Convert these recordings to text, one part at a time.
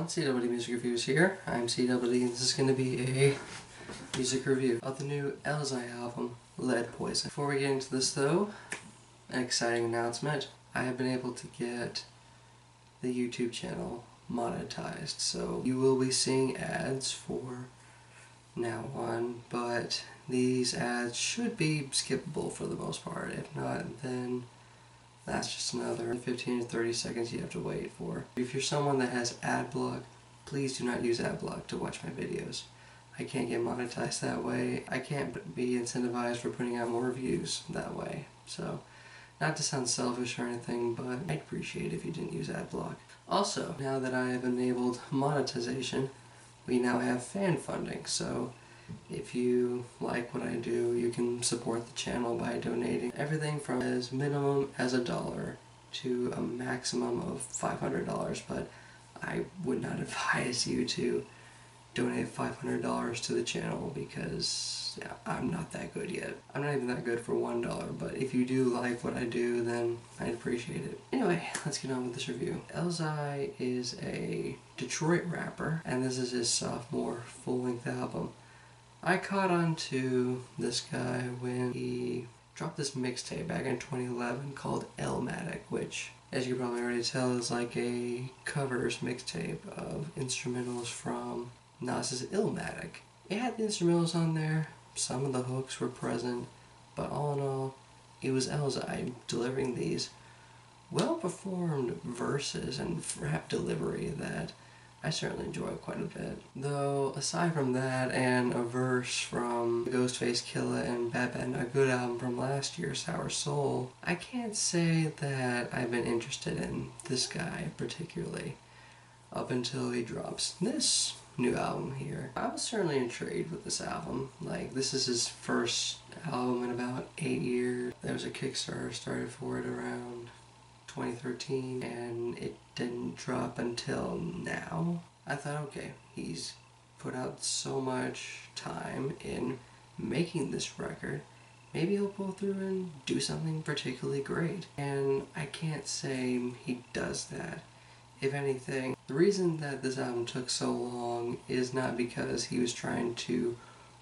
CWD Music Reviews here. I'm CWD and this is going to be a music review of the new Elzhi album, Lead Poison. Before we get into this though, an exciting announcement. I have been able to get the YouTube channel monetized, so you will be seeing ads for now on, but these ads should be skippable for the most part. If not, then that's just another 15 to 30 seconds you have to wait for. If you're someone that has ad block, please do not use ad block to watch my videos. I can't get monetized that way. I can't be incentivized for putting out more reviews that way. So, not to sound selfish or anything, but I'd appreciate it if you didn't use ad block. Also, now that I have enabled monetization, we now have fan funding. So, if you like what I do, you can support the channel by donating everything from as minimum as $1 to a maximum of $500, but I would not advise you to donate $500 to the channel because I'm not that good yet. I'm not even that good for $1, but if you do like what I do, then I'd appreciate it. Anyway, let's get on with this review. Elzhi is a Detroit rapper, and this is his sophomore full-length album. I caught on to this guy when he dropped this mixtape back in 2011 called Alienated, which, as you can probably already tell, is like a covers mixtape of instrumentals from Nas's Illmatic. It had the instrumentals on there, some of the hooks were present, but all in all, it was Elzhi delivering these well-performed verses and rap delivery that I certainly enjoy quite a bit. Though, aside from that and a verse from Ghostface Killah and Beben, a good album from last year, Sour Soul, I can't say that I've been interested in this guy particularly up until he drops this new album here. I was certainly intrigued with this album. Like, this is his first album in about 8 years. There was a Kickstarter started for it around 2013 and it didn't drop until now. I thought, okay, he's put out so much time in making this record, maybe he'll pull through and do something particularly great. And I can't say he does that. If anything, the reason that this album took so long is not because he was trying to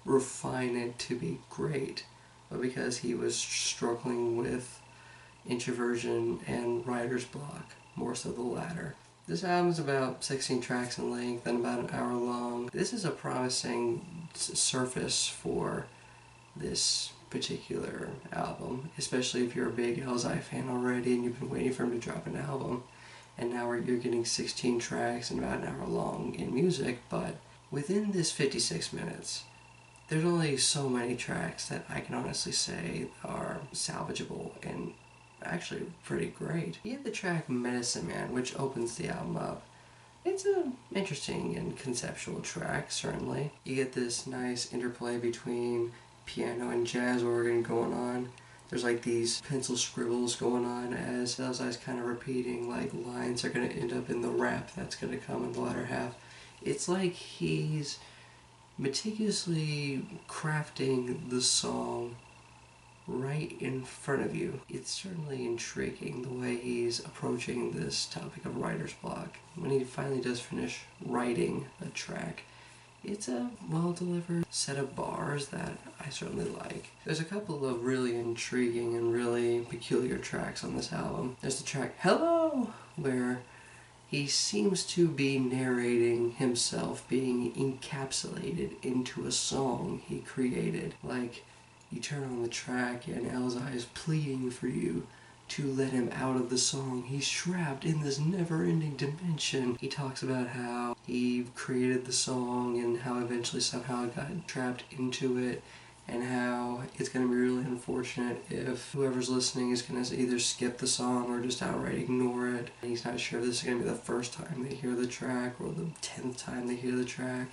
refine it to be great, but because he was struggling with introversion and writer's block, more so the latter. This album is about 16 tracks in length and about an hour long. This is a promising surface for this particular album, especially if you're a big Elzhi fan already and you've been waiting for him to drop an album, and now you're getting 16 tracks and about an hour long in music. But within this 56 minutes, there's only so many tracks that I can honestly say are salvageable and actually pretty great. You have the track Medicine Man, which opens the album up. It's an interesting and conceptual track, certainly. You get this nice interplay between piano and jazz organ going on. There's like these pencil scribbles going on as Elzhi's kind of repeating like lines are going to end up in the rap that's going to come in the latter half. It's like he's meticulously crafting the song right in front of you. It's certainly intriguing the way he's approaching this topic of writer's block. When he finally does finish writing a track, it's a well-delivered set of bars that I certainly like. There's a couple of really intriguing and really peculiar tracks on this album. There's the track Hello, where he seems to be narrating himself being encapsulated into a song he created. Like, you turn on the track and Elzhi is pleading for you to let him out of the song. He's trapped in this never-ending dimension. He talks about how he created the song and how eventually somehow it got trapped into it, and how it's going to be really unfortunate if whoever's listening is going to either skip the song or just outright ignore it. And he's not sure if this is going to be the first time they hear the track or the 10th time they hear the track.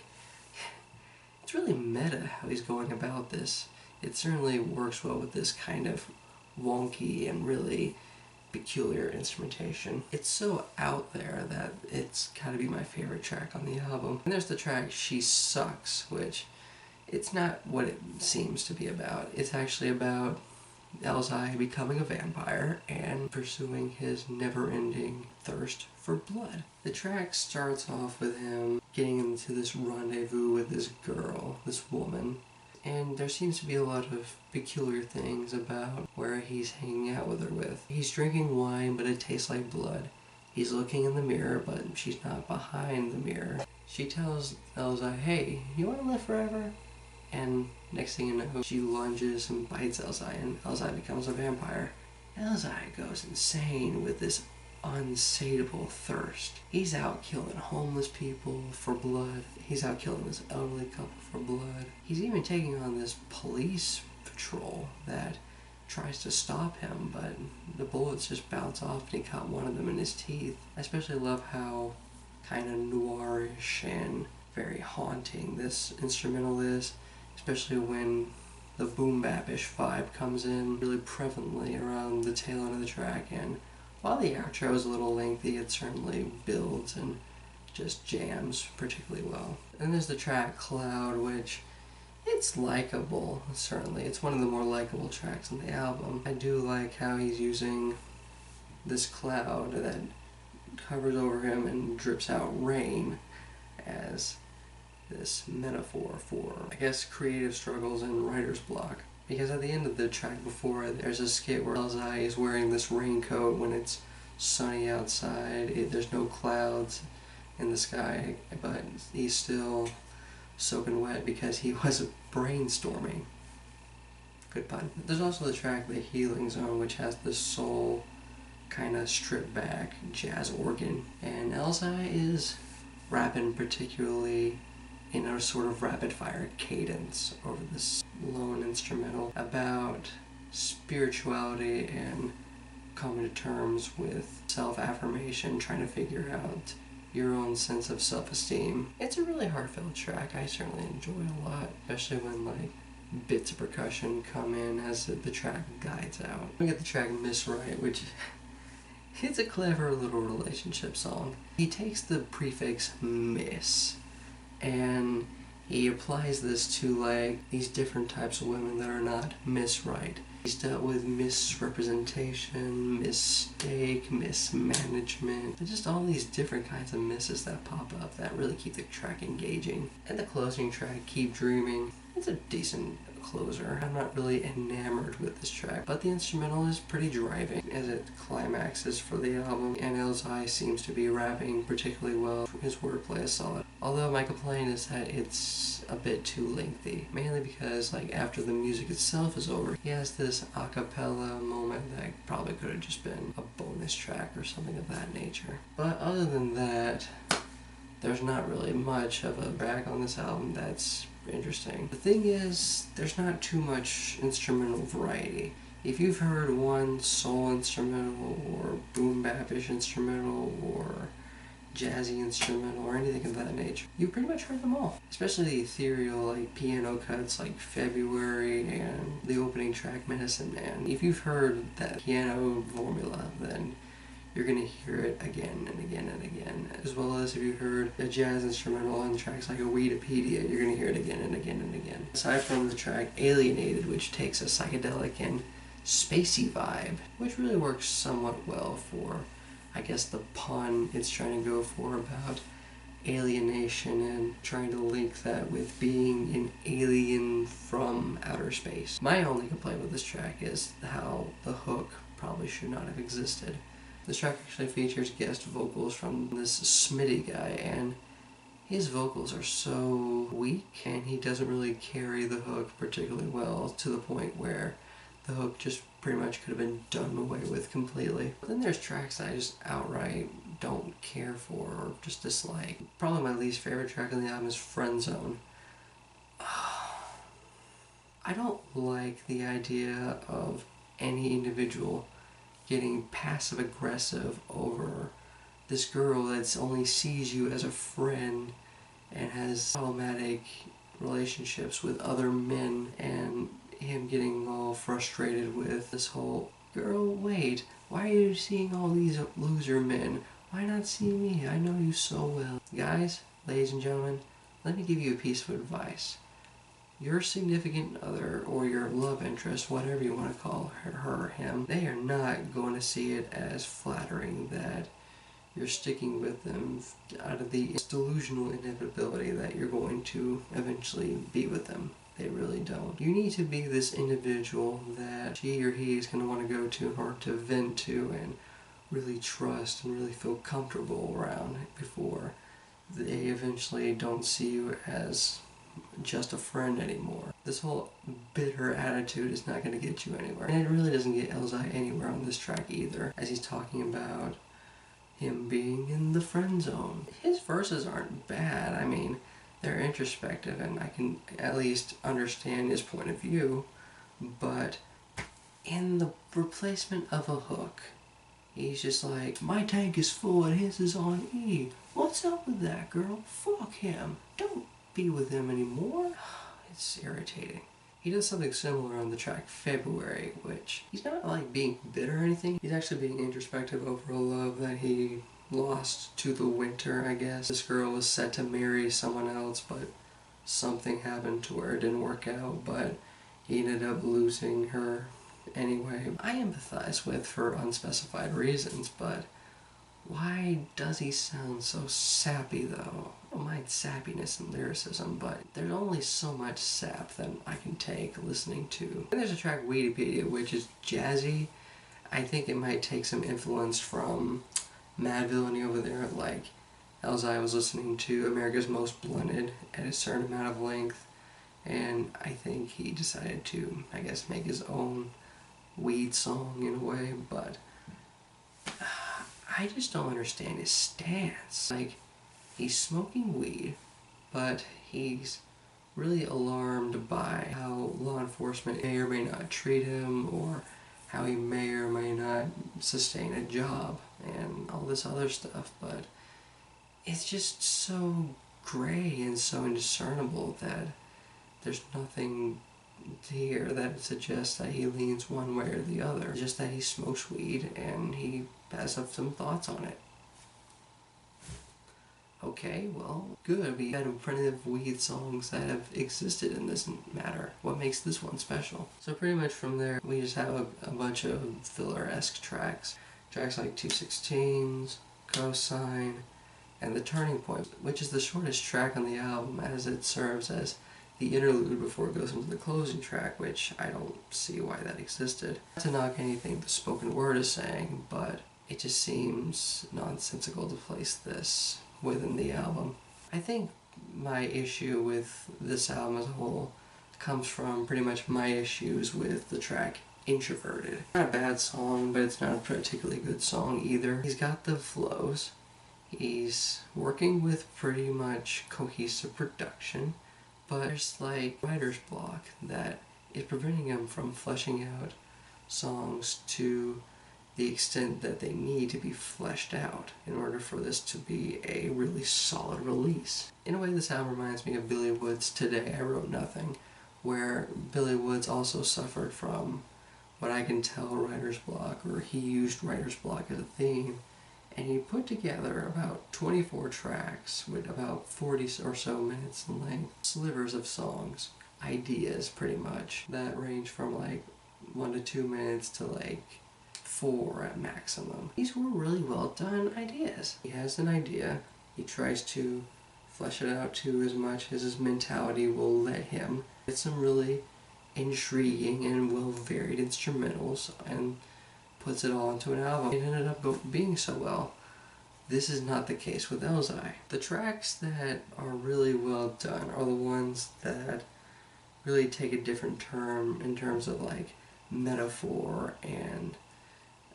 It's really meta how he's going about this. It certainly works well with this kind of wonky and really peculiar instrumentation. It's so out there that it's gotta be my favorite track on the album. And there's the track She Sucks, which it's not what it seems to be about. It's actually about Elzhi becoming a vampire and pursuing his never-ending thirst for blood. The track starts off with him getting into this rendezvous with this girl, this woman, and there seems to be a lot of peculiar things about where he's hanging out with her with. He's drinking wine, but it tastes like blood. He's looking in the mirror, but she's not behind the mirror. She tells Elzhi, "Hey, you want to live forever?" And next thing you know, she lunges and bites Elzhi, and Elzhi becomes a vampire. Elzhi goes insane with this unsatiable thirst. He's out killing homeless people for blood. He's out killing this elderly couple for blood. He's even taking on this police patrol that tries to stop him, but the bullets just bounce off and he caught one of them in his teeth. I especially love how kind of noirish and very haunting this instrumental is, especially when the boom bap-ish vibe comes in really prevalently around the tail end of the track. And while the outro is a little lengthy, it certainly builds and just jams particularly well. And there's the track Cloud, which it's likable, certainly. It's one of the more likable tracks on the album. I do like how he's using this cloud that hovers over him and drips out rain as this metaphor for, I guess, creative struggles and writer's block. Because at the end of the track before, there's a skit where Elzhi is wearing this raincoat when it's sunny outside. There's no clouds in the sky, but he's still soaking wet because he was brainstorming. Good pun. There's also the track The Healing Zone, which has this soul kind of stripped back jazz organ. And Elzhi is rapping particularly in a sort of rapid fire cadence over this lone instrumental about spirituality and coming to terms with self-affirmation, trying to figure out your own sense of self-esteem. It's a really heartfelt track. I certainly enjoy it a lot, especially when like bits of percussion come in as the track guides out. We get the track Misright, which it's a clever little relationship song. He takes the prefix miss and he applies this to like these different types of women that are not Misright. He's dealt with misrepresentation, mistake, mismanagement, and just all these different kinds of misses that pop up that really keep the track engaging. And the closing track, Keep Dreaming, it's a decent closer. I'm not really enamored with this track, but the instrumental is pretty driving as it climaxes for the album, and Elzhi seems to be rapping particularly well. His wordplay is solid. Although my complaint is that it's a bit too lengthy, mainly because like after the music itself is over, he has this a cappella moment that probably could have just been a bonus track or something of that nature. But other than that, there's not really much of a track on this album that's interesting. The thing is, there's not too much instrumental variety. If you've heard one soul instrumental or boom bap-ish instrumental or jazzy instrumental or anything of that nature, you pretty much heard them all. Especially the ethereal like piano cuts like February and the opening track Medicine Man. If you've heard that piano formula, then you're going to hear it again and again and again. As well as if you heard a jazz instrumental on tracks like a Weedipedia, you're going to hear it again and again and again. Aside from the track Alienated, which takes a psychedelic and spacey vibe, which really works somewhat well for, I guess, the pun it's trying to go for about alienation and trying to link that with being an alien from outer space. My only complaint with this track is how the hook probably should not have existed. This track actually features guest vocals from this Smitty guy, and his vocals are so weak, and he doesn't really carry the hook particularly well, to the point where the hook just pretty much could have been done away with completely. But then there's tracks that I just outright don't care for or just dislike. Probably my least favorite track on the album is Friendzone. I don't like the idea of any individual getting passive-aggressive over this girl that only sees you as a friend and has problematic relationships with other men, and him getting all frustrated with this whole, girl, wait, why are you seeing all these loser men? Why not see me? I know you so well. Guys, ladies and gentlemen, let me give you a piece of advice. your significant other or your love interest, whatever you want to call her or him, they are not going to see it as flattering that you're sticking with them out of the delusional inevitability that you're going to eventually be with them. They really don't. You need to be this individual that she or he is going to want to go to or to vent to and really trust and really feel comfortable around before they eventually don't see you as just a friend anymore. This whole bitter attitude is not going to get you anywhere. And it really doesn't get Elzhi anywhere on this track either, as he's talking about him being in the friend zone. His verses aren't bad. I mean, they're introspective and I can at least understand his point of view, but in the replacement of a hook, he's just like, my tank is full and his is on E. What's up with that, girl? Fuck him. Don't be with him anymore. It's irritating. He does something similar on the track February, which he's not like being bitter or anything. He's actually being introspective over a love that he lost to the winter, I guess. This girl was set to marry someone else, but something happened to where it didn't work out, but he ended up losing her anyway. I empathize with for unspecified reasons, but why does he sound so sappy though? I don't mind sappiness and lyricism, but there's only so much sap that I can take listening to. And there's a track Weedipedia, which is jazzy. I think it might take some influence from Mad Villainy over there, like Elzhi was listening to America's Most Blunted at a certain amount of length, and I think he decided to, I guess, make his own weed song in a way, but I just don't understand his stance. Like, he's smoking weed, but he's really alarmed by how law enforcement may or may not treat him, or how he may or may not sustain a job, and all this other stuff, but it's just so gray and so indiscernible that there's nothing here that suggests that he leans one way or the other. It's just that he smokes weed and he has some thoughts on it. Okay, well, good. We had plenty of weed songs that have existed in this matter. What makes this one special? So pretty much from there, we just have a bunch of filler-esque tracks. Tracks like 216s, Cosign, and The Turning Point, which is the shortest track on the album, as it serves as the interlude before it goes into the closing track, which I don't see why that existed. Not to knock anything the spoken word is saying, but it just seems nonsensical to place this within the album. I think my issue with this album as a whole comes from pretty much my issues with the track Introverted. Not a bad song, but it's not a particularly good song either. He's got the flows. He's working with pretty much cohesive production, but there's like writer's block that is preventing him from fleshing out songs to the extent that they need to be fleshed out in order for this to be a really solid release. In a way, this album reminds me of Billy Wood's Today I Wrote Nothing, where Billy Woods also suffered from what I can tell writer's block, or he used writer's block as a theme, and he put together about 24 tracks with about 40 or so minutes in length, slivers of songs, ideas pretty much, that range from like 1 to 2 minutes to like 4 at maximum. These were really well done ideas. He has an idea, he tries to flesh it out to as much as his mentality will let him. It's some really intriguing and well varied instrumentals and puts it all into an album. It ended up being so well. This is not the case with Elzhi. The tracks that are really well done are the ones that really take a different turn in terms of like metaphor and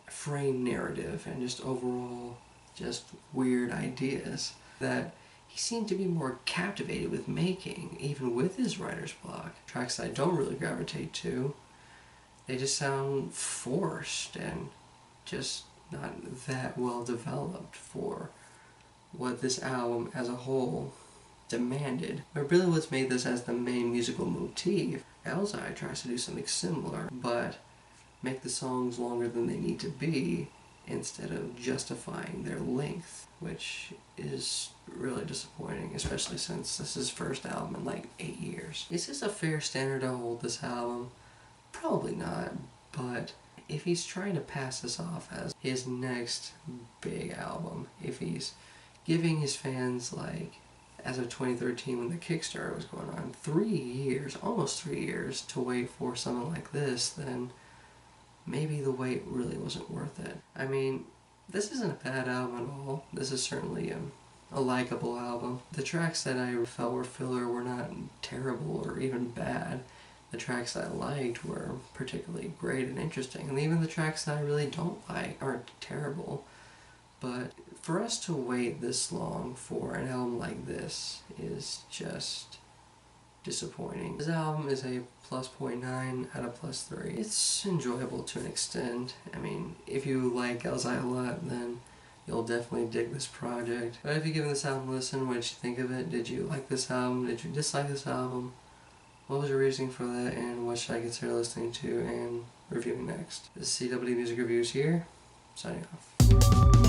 frame narrative and just overall just weird ideas that he seemed to be more captivated with making, even with his writer's block. Tracks that I don't really gravitate to, they just sound forced and just not that well developed for what this album as a whole demanded. Where Billy Woods made this as the main musical motif, Elzhi tries to do something similar, but make the songs longer than they need to be instead of justifying their length, which is really disappointing, especially since this is his first album in like 8 years. Is this a fair standard to hold this album? Probably not, but if he's trying to pass this off as his next big album, if he's giving his fans, like, as of 2013 when the Kickstarter was going on, 3 years, almost 3 years to wait for something like this, then maybe the wait really wasn't worth it. I mean, this isn't a bad album at all. This is certainly a likable album. The tracks that I felt were filler were not terrible or even bad. The tracks that I liked were particularly great and interesting, and even the tracks that I really don't like aren't terrible. But for us to wait this long for an album like this is just disappointing. This album is a +0.9 out of +3. It's enjoyable to an extent. I mean, if you like Elzhi a lot, then you'll definitely dig this project. But if you give this album a listen, what did you think of it? Did you like this album? Did you dislike this album? What was your reasoning for that, and what should I consider listening to and reviewing next? This is CW Music Reviews here, signing off.